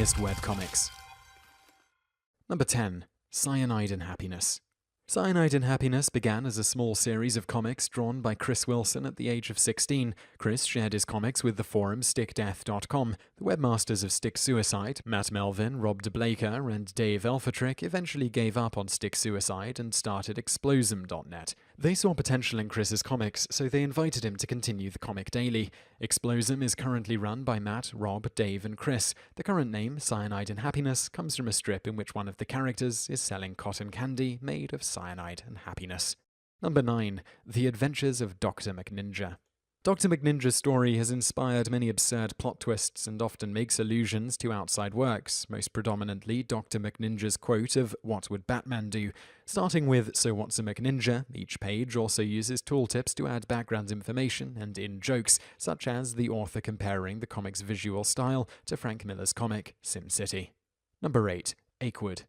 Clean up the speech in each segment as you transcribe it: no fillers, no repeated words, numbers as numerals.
Funniest Webcomics. Number 10. Cyanide and Happiness. Cyanide and Happiness began as a small series of comics drawn by Chris Wilson at the age of 16. Chris shared his comics with the forum stickdeath.com. The webmasters of Stick Suicide, Matt Melvin, Rob DeBlaker, and Dave Elfatrick eventually gave up on Stick Suicide and started Explosum.net. They saw potential in Chris's comics, so they invited him to continue the comic daily. Explosum is currently run by Matt, Rob, Dave, and Chris. The current name, Cyanide and Happiness, comes from a strip in which one of the characters is selling cotton candy made of cyanide and happiness. Number 9. The Adventures of Dr McNinja. Dr. McNinja's story has inspired many absurd plot twists and often makes allusions to outside works, most predominantly Dr. McNinja's quote of "What would Batman do?" Starting with "So what's a McNinja?" Each page also uses tooltips to add background information and in-jokes, such as the author comparing the comic's visual style to Frank Miller's comic, SimCity. Number 8. Achewood.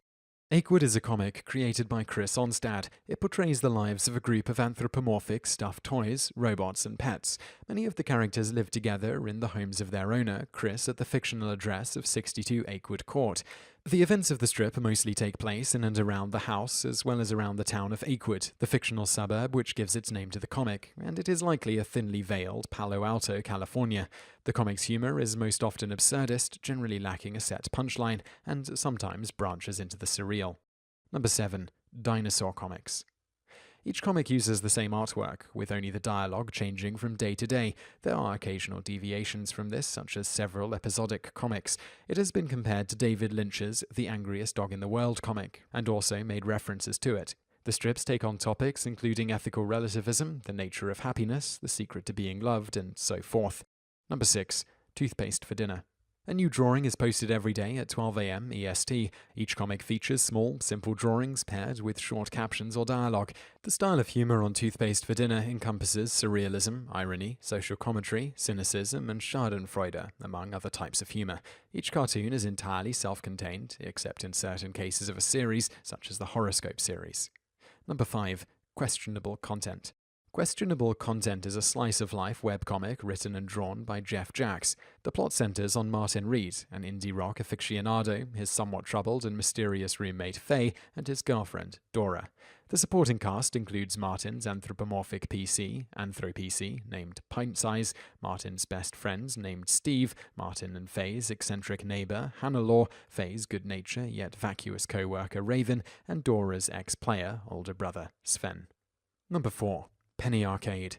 Achewood is a comic created by Chris Onstad. It portrays the lives of a group of anthropomorphic stuffed toys, robots, and pets. Many of the characters live together in the homes of their owner, Chris, at the fictional address of 62 Achewood Court. The events of the strip mostly take place in and around the house, as well as around the town of Achewood, the fictional suburb which gives its name to the comic, and it is likely a thinly veiled Palo Alto, California. The comic's humor is most often absurdist, generally lacking a set punchline, and sometimes branches into the surreal. Number 7. Dinosaur Comics. Each comic uses the same artwork, with only the dialogue changing from day to day. There are occasional deviations from this, such as several episodic comics. It has been compared to David Lynch's The Angriest Dog in the World comic, and also made references to it. The strips take on topics including ethical relativism, the nature of happiness, the secret to being loved, and so forth. Number 6. Toothpaste for Dinner. A new drawing is posted every day at 12 a.m. EST. Each comic features small, simple drawings paired with short captions or dialogue. The style of humor on Toothpaste for Dinner encompasses surrealism, irony, social commentary, cynicism, and schadenfreude, among other types of humor. Each cartoon is entirely self-contained, except in certain cases of a series, such as the Horoscope series. Number 5. Questionable Content. Questionable Content is a slice-of-life webcomic written and drawn by Jeff Jacks. The plot centers on Martin Reed, an indie rock aficionado, his somewhat troubled and mysterious roommate Faye, and his girlfriend, Dora. The supporting cast includes Martin's anthropomorphic PC, Anthro-PC, named Pint Size, Martin's best friends, named Steve, Martin and Faye's eccentric neighbor, Hannah Law, Faye's good-natured yet vacuous co-worker Raven, and Dora's ex-player, older brother, Sven. Number 4. Penny Arcade.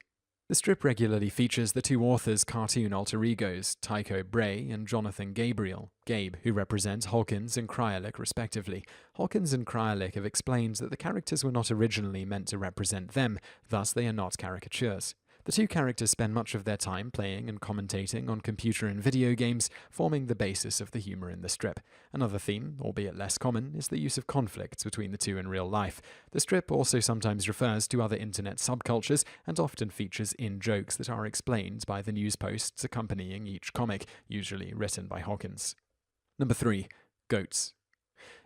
The strip regularly features the two authors' cartoon alter egos, Tycho Bray and Jonathan Gabriel, Gabe, who represent Hawkins and Kryalik respectively. Hawkins and Kryalik have explained that the characters were not originally meant to represent them, thus they are not caricatures. The two characters spend much of their time playing and commentating on computer and video games, forming the basis of the humor in the strip. Another theme, albeit less common, is the use of conflicts between the two in real life. The strip also sometimes refers to other internet subcultures and often features in-jokes that are explained by the news posts accompanying each comic, usually written by Hawkins. Number 3. Goats.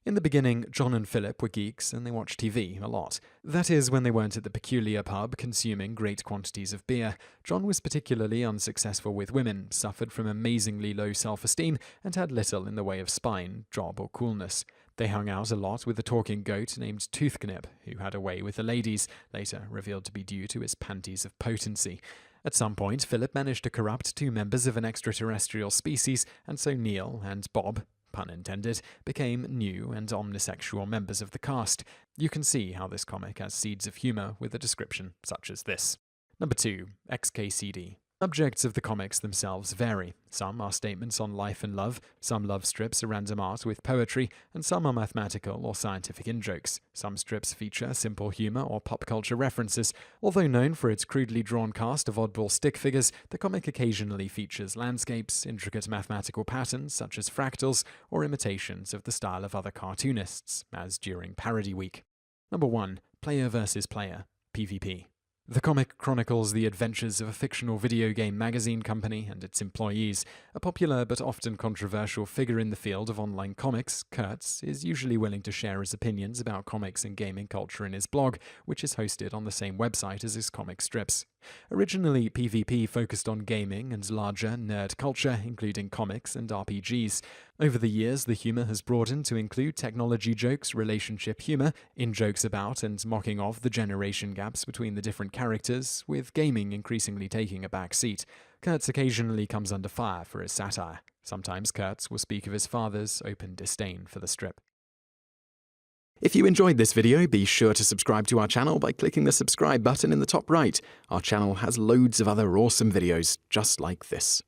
In the beginning, John and Philip were geeks and they watched TV a lot. That is, when they weren't at the peculiar pub consuming great quantities of beer. John was particularly unsuccessful with women, suffered from amazingly low self-esteem, and had little in the way of spine, job, or coolness. They hung out a lot with a talking goat named Toothknip, who had a way with the ladies, later revealed to be due to his panties of potency. At some point, Philip managed to corrupt two members of an extraterrestrial species, and so Neil and Bob, pun intended, became new and omnisexual members of the cast. You can see how this comic has seeds of humor with a description such as this. Number 2. XKCD. Subjects of the comics themselves vary. Some are statements on life and love, some love strips are random art with poetry, and some are mathematical or scientific in-jokes. Some strips feature simple humor or pop culture references. Although known for its crudely drawn cast of oddball stick figures, the comic occasionally features landscapes, intricate mathematical patterns such as fractals, or imitations of the style of other cartoonists, as during Parody Week. Number 1. Player vs. Player, PvP. The comic chronicles the adventures of a fictional video game magazine company and its employees. A popular but often controversial figure in the field of online comics, Kurtz, is usually willing to share his opinions about comics and gaming culture in his blog, which is hosted on the same website as his comic strips. Originally, PvP focused on gaming and larger nerd culture, including comics and RPGs. Over the years, the humor has broadened to include technology jokes, relationship humor, in-jokes about and mocking of the generation gaps between the different characters, with gaming increasingly taking a back seat. Kurtz occasionally comes under fire for his satire. Sometimes Kurtz will speak of his father's open disdain for the strip. If you enjoyed this video, be sure to subscribe to our channel by clicking the subscribe button in the top right. Our channel has loads of other awesome videos just like this.